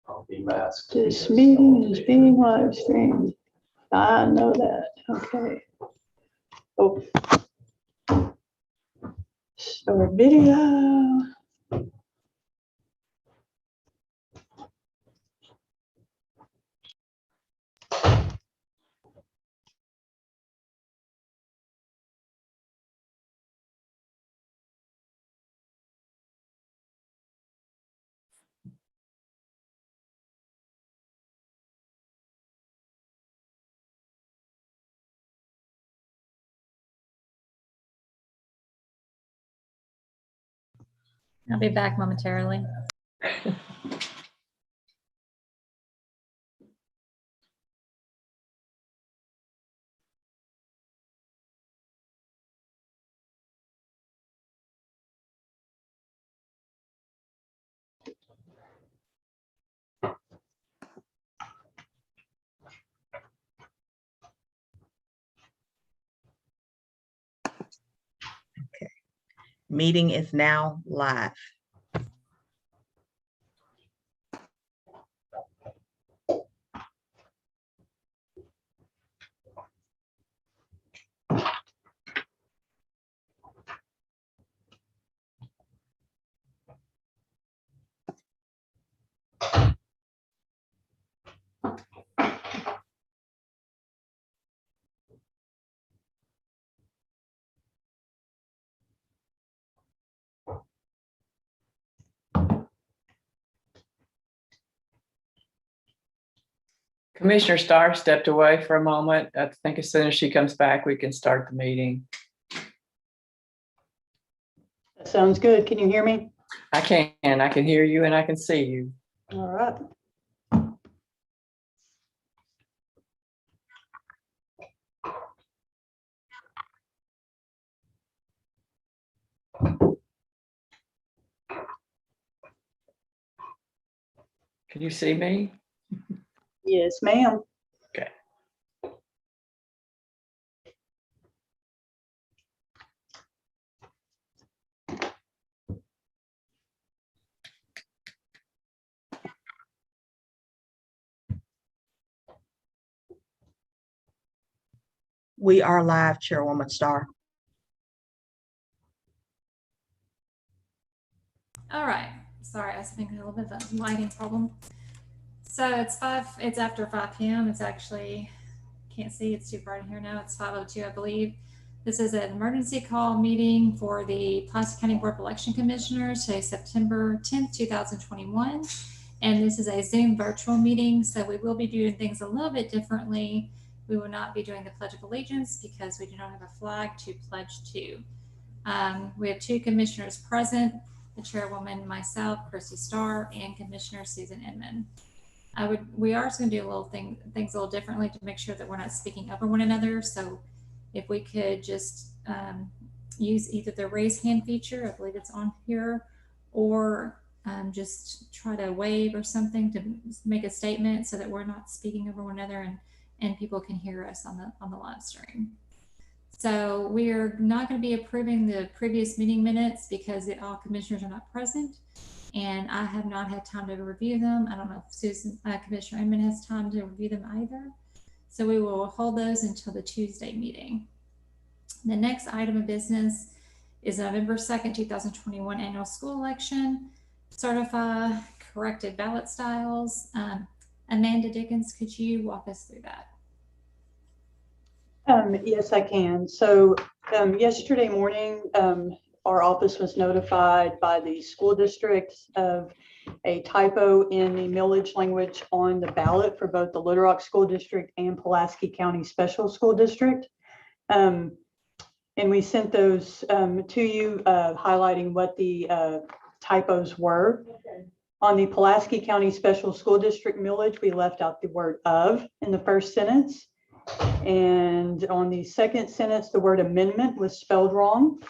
I'll be masked. This meeting is being live streamed. I know that. Okay. Oh. Start video. I'll be back momentarily. Meeting is now live. Commissioner Starr stepped away for a moment. I think as soon as she comes back, we can start the meeting. That sounds good. Can you hear me? I can hear you and I can see you. All right. Can you see me? Yes, ma'am. Okay. We are live, Chairwoman Starr. All right. Sorry, I was thinking a little bit of a lighting problem. So it's after 5 p.m. It's actually, can't see, it's too bright in here now. It's 5:02, I believe. This is an emergency call meeting for the Pulaski County Board of Election Commissioners, today, September 10th, 2021. And this is a Zoom virtual meeting, so we will be doing things a little bit differently. We will not be doing the Pledge of Allegiance because we do not have a flag to pledge to. We have 2 commissioners present, the chairwoman, myself, Christy Starr, and Commissioner Susan Inman. We are just going to do a little things a little differently to make sure that we're not speaking over one another. So if we could just use either the raise hand feature, I believe it's on here, or just try to wave or something to make a statement so that we're not speaking over one another and people can hear us on the live stream. So we are not going to be approving the previous meeting minutes because all commissioners are not present, and I have not had time to review them. I don't know if Commissioner Inman has time to review them either. So we will hold those until the Tuesday meeting. The next item of business is November 2nd, 2021 annual school election. Certify corrected ballot styles. Amanda Dickens, could you walk us through that? Yes, I can. So yesterday morning, our office was notified by the school district of a typo in the millage language on the ballot for both the Little Rock School District and Pulaski County Special School District. And we sent those to you, highlighting what the typos were. Okay. On the Pulaski County Special School District millage, we left out the word "of" in the first sentence. And on the second sentence, the word amendment was spelled wrong.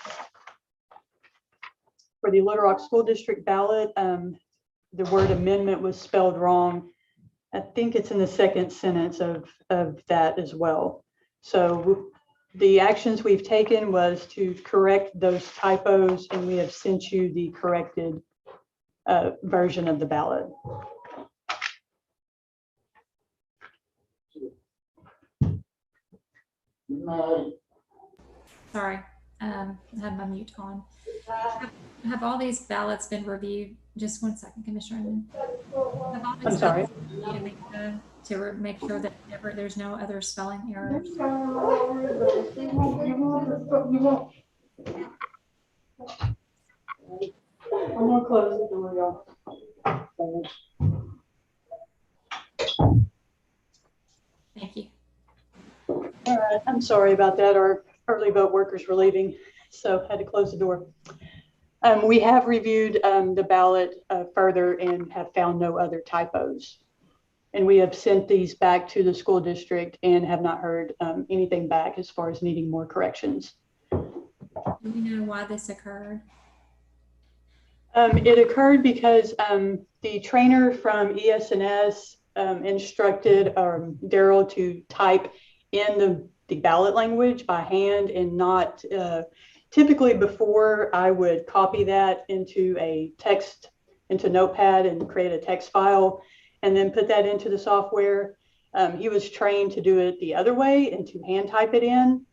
For the Little Rock School District ballot, the word amendment was spelled wrong. I think it's in the second sentence of that as well. So the actions we've taken was to correct those typos, and we have sent you the corrected version of the ballot. Sorry, I had my mute on. Have all these ballots been reviewed? Just one second, Commissioner Inman. Have all these I'm sorry. ballots been reviewed to make sure that there's no other spelling errors? I'm gonna close the door, y'all. Thank you. All right, I'm sorry about that. Our early vote workers were leaving, so had to close the door. We have reviewed the ballot further and have found no other typos. And we have sent these back to the school district and have not heard anything back as far as needing more corrections. Do we know why this occurred? It occurred because the trainer from ES&S instructed Daryl to type in the ballot language by hand and not typically before I would copy that into a text, into Notepad and create a text file and then put that into the software. He was trained to do it the other way and to hand type it in.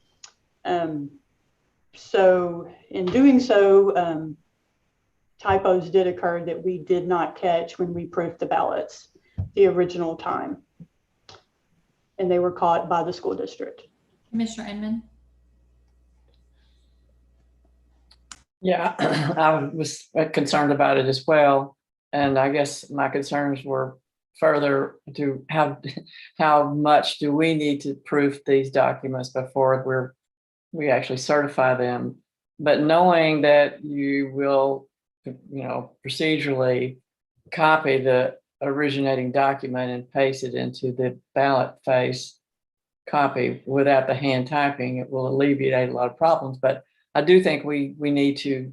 So in doing so, typos did occur that we did not catch when we proofed the ballots the original time. And they were caught by the school district. Commissioner Inman? Yeah, I was concerned about it as well. And I guess my concerns were further to how much do we need to proof these documents before we actually certify them. But knowing that you will, procedurally copy the originating document and paste it into the ballot face copy without the hand typing, it will alleviate a lot of problems. But I do think we need to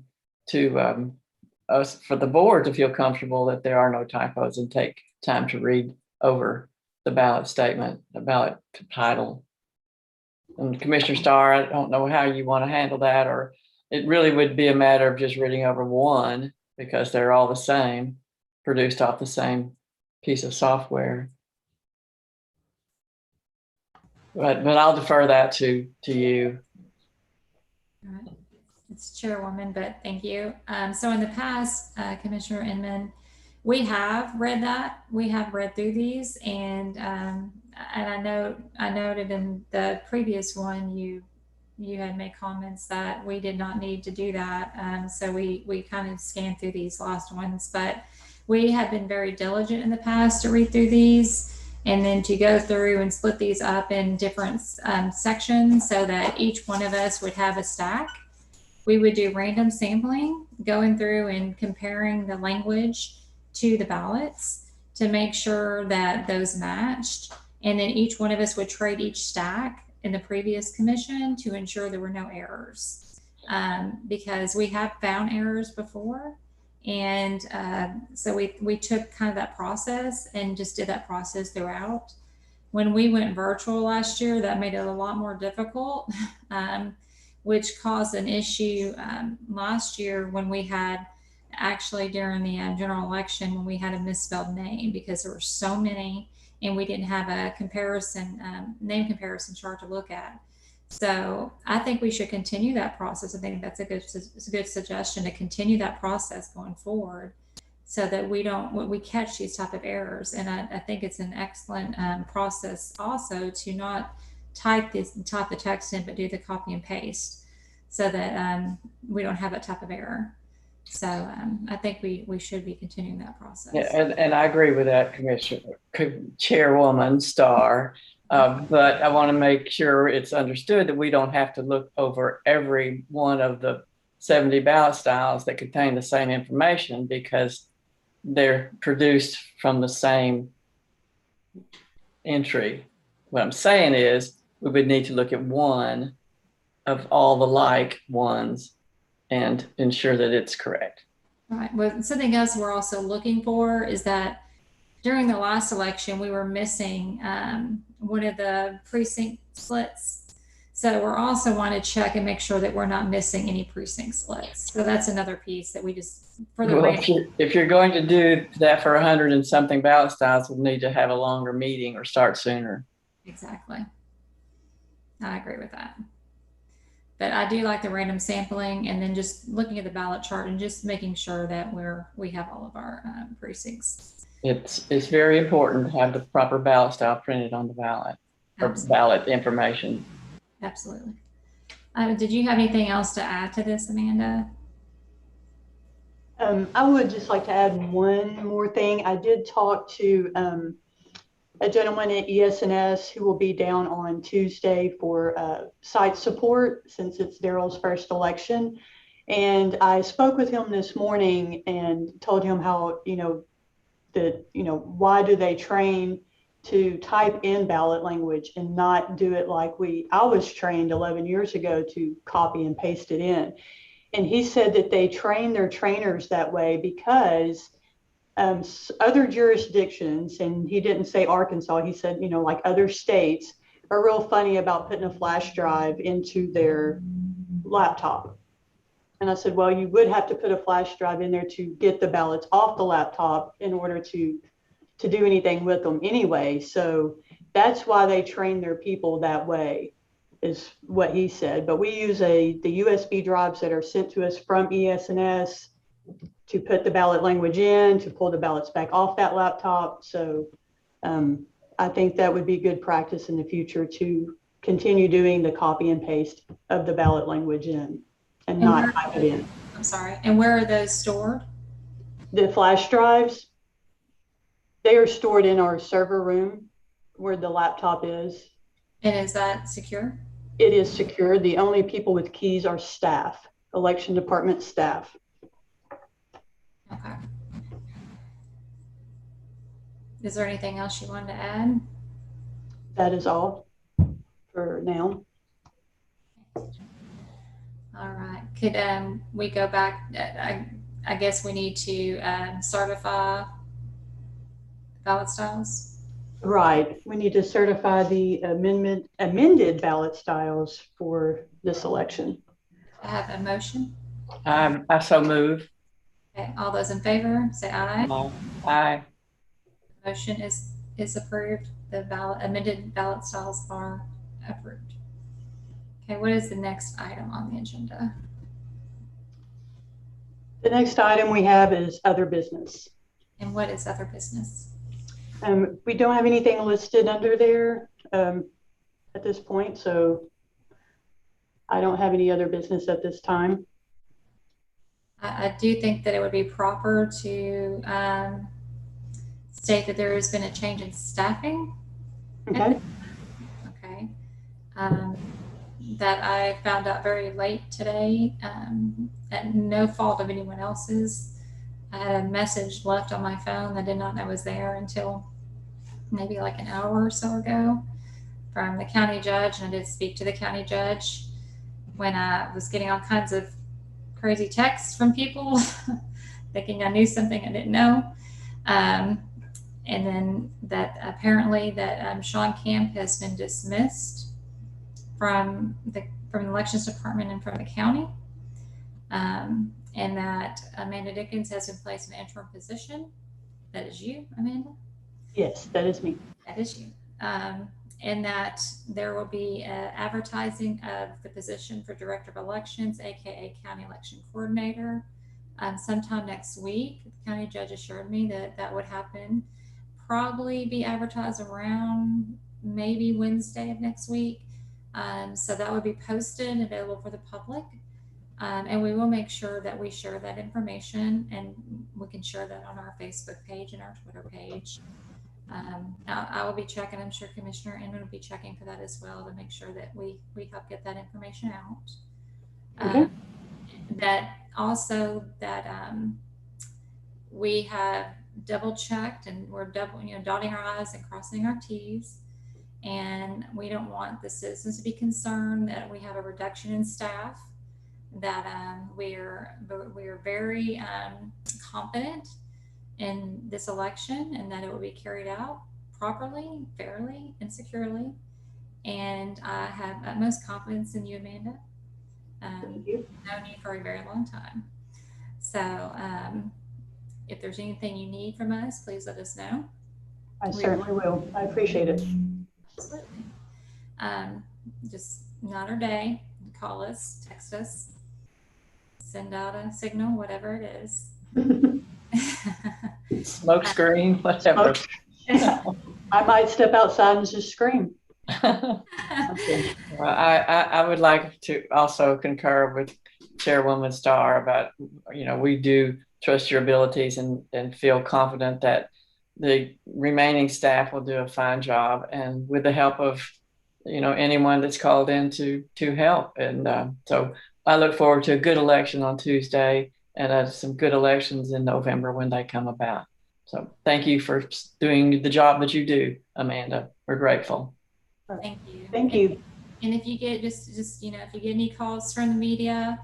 us for the board to feel comfortable that there are no typos and take time to read over the ballot statement, the ballot title. And Commissioner Starr, I don't know how you want to handle that, or it really would be a matter of just reading over one because they're all the same, produced off the same piece of software. But I'll defer that to you. All right. It's Chairwoman, but thank you. So in the past, Commissioner Inman, we have read that. We have read through these, and I noted in the previous one you had made comments that we did not need to do that. So we kind of scanned through these last ones, but we have been very diligent in the past to read through these and then to go through and split these up in different sections so that each one of us would have a stack. We would do random sampling, going through and comparing the language to the ballots to make sure that those matched. And then each one of us would trade each stack in the previous commission to ensure there were no errors. Because we have found errors before. And so we took kind of that process and just did that process throughout. When we went virtual last year, that made it a lot more difficult. Which caused an issue last year when we had actually during the general election when we had a misspelled name because there were so many and we didn't have a comparison name comparison chart to look at. So I think we should continue that process. I think that's a good suggestion to continue that process going forward so that we catch these type of errors. And I think it's an excellent process also to not type the text in, but do the copy and paste so that we don't have that type of error. So I think we should be continuing that process. Yeah, and I agree with that, Chairwoman Starr. But I want to make sure it's understood that we don't have to look over every one of the 70 ballot styles that contain the same information because they're produced from the same entry. What I'm saying is we would need to look at one of all the like ones and ensure that it's correct. Right. Well, something else we're also looking for is that during the last election, we were missing one of the precinct splits. So we're also want to check and make sure that we're not missing any precinct splits. So that's another piece that we just further. Well, if you're going to do that for 100 and something ballot styles, we'll need to have a longer meeting or start sooner. Exactly. I agree with that. But I do like the random sampling and then just looking at the ballot chart and just making sure that we have all of our precincts. It's very important to have the proper ballot style printed on the ballot or Absolutely. ballot information. Absolutely. Did you have anything else to add to this, Amanda? I would just like to add one more thing. I did talk to a gentleman at ES&S who will be down on Tuesday for site support since it's Daryl's first election. And I spoke with him this morning and told him how, why do they train to type in ballot language and not do it like I was trained 11 years ago to copy and paste it in. And he said that they train their trainers that way because other jurisdictions, and he didn't say Arkansas, he said, like other states are real funny about putting a flash drive into their laptop. And I said, well, you would have to put a flash drive in there to get the ballots off the laptop in order to do anything with them anyway. So that's why they train their people that way, is what he said. But we use the USB drives that are sent to us from ES&S to put the ballot language in, to pull the ballots back off that laptop. So I think that would be good practice in the future to continue doing the copy and paste of the ballot language in and not type it in. I'm sorry. And where are those stored? The flash drives, they are stored in our server room where the laptop is. And is that secure? It is secure. The only people with keys are staff, election department staff. Okay. Is there anything else you wanted to add? That is all for now. All right. Could we go back? I guess we need to certify ballot styles. Right. We need to certify the amended ballot styles for this election. I have a motion. I so move. Okay. All those in favor, say aye. Aye. Motion is approved. The amended ballot styles are approved. Okay, what is the next item on the agenda? The next item we have is other business. And what is other business? We don't have anything listed under there at this point, so I don't have any other business at this time. I do think that it would be proper to state that there has been a change in staffing. Okay. Okay. That I found out very late today, at no fault of anyone else's. I had a message left on my phone that I did not know was there until maybe like an hour or so ago from the county judge, and I did speak to the county judge when I was getting all kinds of crazy texts from people thinking I knew something I didn't know. And then that apparently that Sean Camp has been dismissed from the elections department and from the county, and that Amanda Dickens has been placed in an interim position. That is you, Amanda? Yes, that is me. That is you. And that there will be advertising of the position for Director of Elections, aka County Election Coordinator, sometime next week. The county judge assured me that that would happen, probably be advertised around maybe Wednesday of next week. So that would be posted and available for the public. And we will make sure that we share that information, and we can share that on our Facebook page and our Twitter page. I will be checking, I'm sure Commissioner Inman will be checking for that as well, to make sure that we help get that information out. Okay. That also that we have double checked and we're dotting our I's and crossing our T's. And we don't want the citizens to be concerned that we have a reduction in staff, that we're very confident in this election and that it will be carried out properly, fairly, and securely. And I have utmost confidence in you, Amanda. Thank you. Known you for a very long time. So if there's anything you need from us, please let us know. I certainly will. I appreciate it. Absolutely. just night or day, call us, text us, send out a signal, whatever it is. Smoke screen, whatever. I might step outside and just scream. Well, I would like to also concur with Chairwoman Starr about, we do trust your abilities and feel confident that the remaining staff will do a fine job, and with the help of, anyone that's called in to help. And so I look forward to a good election on Tuesday and some good elections in November when they come about. So thank you for doing the job that you do, Amanda. We're grateful. Thank you. Thank you. And if you get just if you get any calls from the media,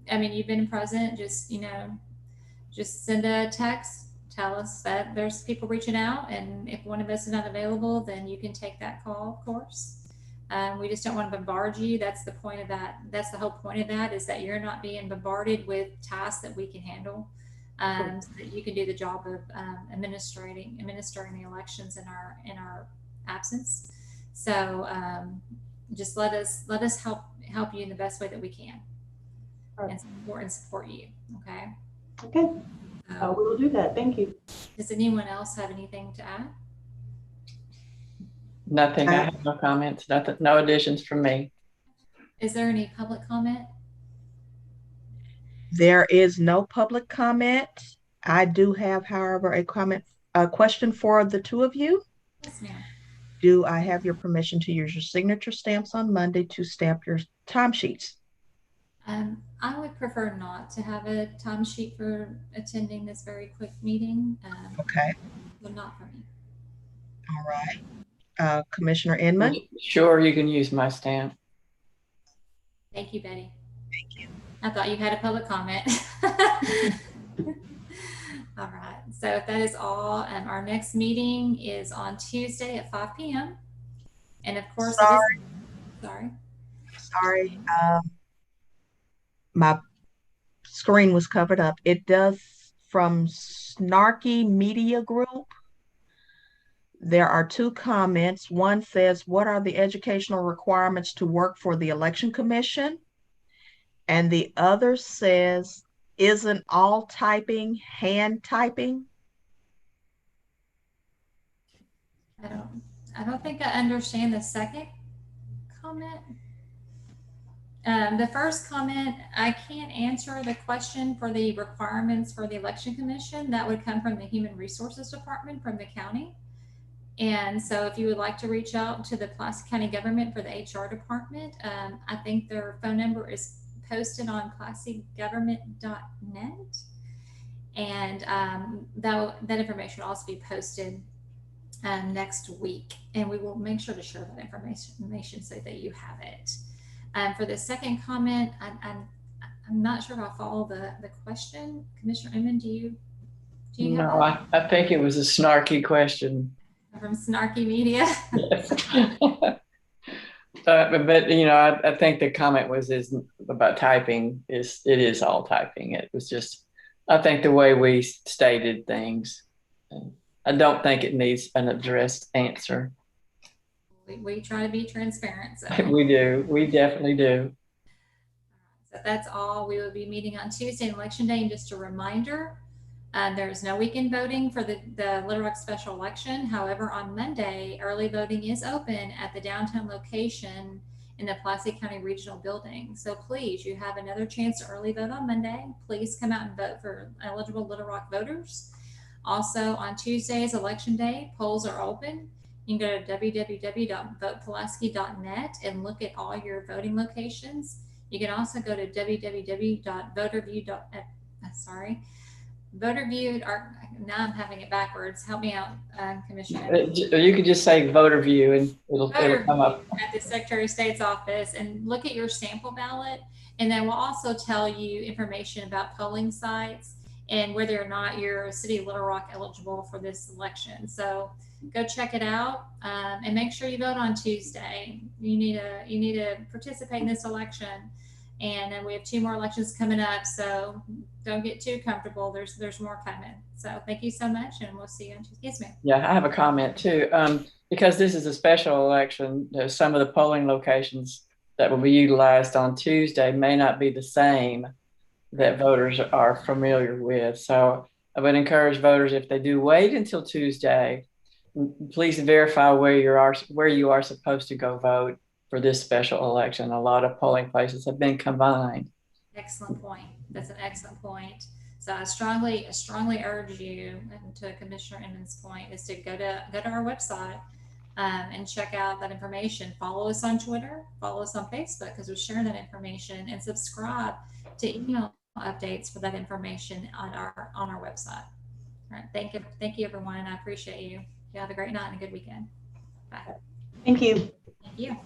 you've been present, just send a text, tell us that there's people reaching out, and if one of us is not available, then you can take that call, of course. We just don't want to bombard you. That's the point of that. That's the whole point of that, is that you're not being bombarded with tasks that we can handle, so that you can do the job of administering the elections in our absence. So just let us help you in the best way that we can, and support you. Okay. Okay. We will do that. Thank you. Does anyone else have anything to add? Nothing. I have no comments. Nothing. No additions from me. Is there any public comment? There is no public comment. I do have, however, a question for the two of you. Yes, ma'am. Do I have your permission to use your signature stamps on Monday to stamp your timesheets? I would prefer not to have a timesheet for attending this very quick meeting. Okay. But not for me. All right. Commissioner Inman? Sure, you can use my stamp. Thank you, Betty. Thank you. I thought you had a public comment. All right. So if that is all, our next meeting is on Tuesday at 5 p.m. And of course, Sorry. My screen was covered up. It does, from Snarky Media Group, there are two comments. One says, what are the educational requirements to work for the Election Commission? And the other says, isn't all typing hand typing? I don't think I understand the second comment. The first comment, I can't answer the question for the requirements for the Election Commission. That would come from the Human Resources Department from the county. And so if you would like to reach out to the Pulaski County government for the HR department, I think their phone number is posted on pulaskigovernment.net. And that information will also be posted next week. And we will make sure to share that information so that you have it. For the second comment, I'm not sure if I follow the question. Commissioner Inman, do you have No, I think it was a snarky question. From Snarky Media? Yes. But I think the comment is about typing. It is all typing. It was just, I think, the way we stated things. I don't think it needs an addressed answer. We try to be transparent. So. We do. We definitely do. So that's all. We will be meeting on Tuesday, Election Day. And just a reminder, there's no weekend voting for the Little Rock special election. However, on Monday, early voting is open at the downtown location in the Pulaski County Regional Building. So please, you have another chance to early vote on Monday. Please come out and vote for eligible Little Rock voters. Also, on Tuesday's Election Day, polls are open. You can go to www.votepulaski.net and look at all your voting locations. You can also go to VoterView, or now I'm having it backwards. Help me out, Commissioner. You could just say voter view and it'll come up. At the Secretary of State's office, and look at your sample ballot. And then we'll also tell you information about polling sites and whether or not you're a City of Little Rock eligible for this election. So go check it out, and make sure you vote on Tuesday. You need to participate in this election. And then we have 2 more elections coming up, so don't get too comfortable. There's more coming. So thank you so much, and we'll see you on Tuesday. Yes, ma'am. Yeah, I have a comment too. Because this is a special election, some of the polling locations that will be utilized on Tuesday may not be the same that voters are familiar with. So I would encourage voters, if they do wait until Tuesday, please verify where you are supposed to go vote for this special election. A lot of polling places have been combined. Excellent point. That's an excellent point. So I strongly urge you, and to Commissioner Emmons' point, is to go to our website and check out that information. Follow us on Twitter, follow us on Facebook, because we're sharing that information, and subscribe to email updates for that information on our website. All right. Thank you, everyone. I appreciate you. You have a great night and a good weekend. Bye. Thank you. Thank you.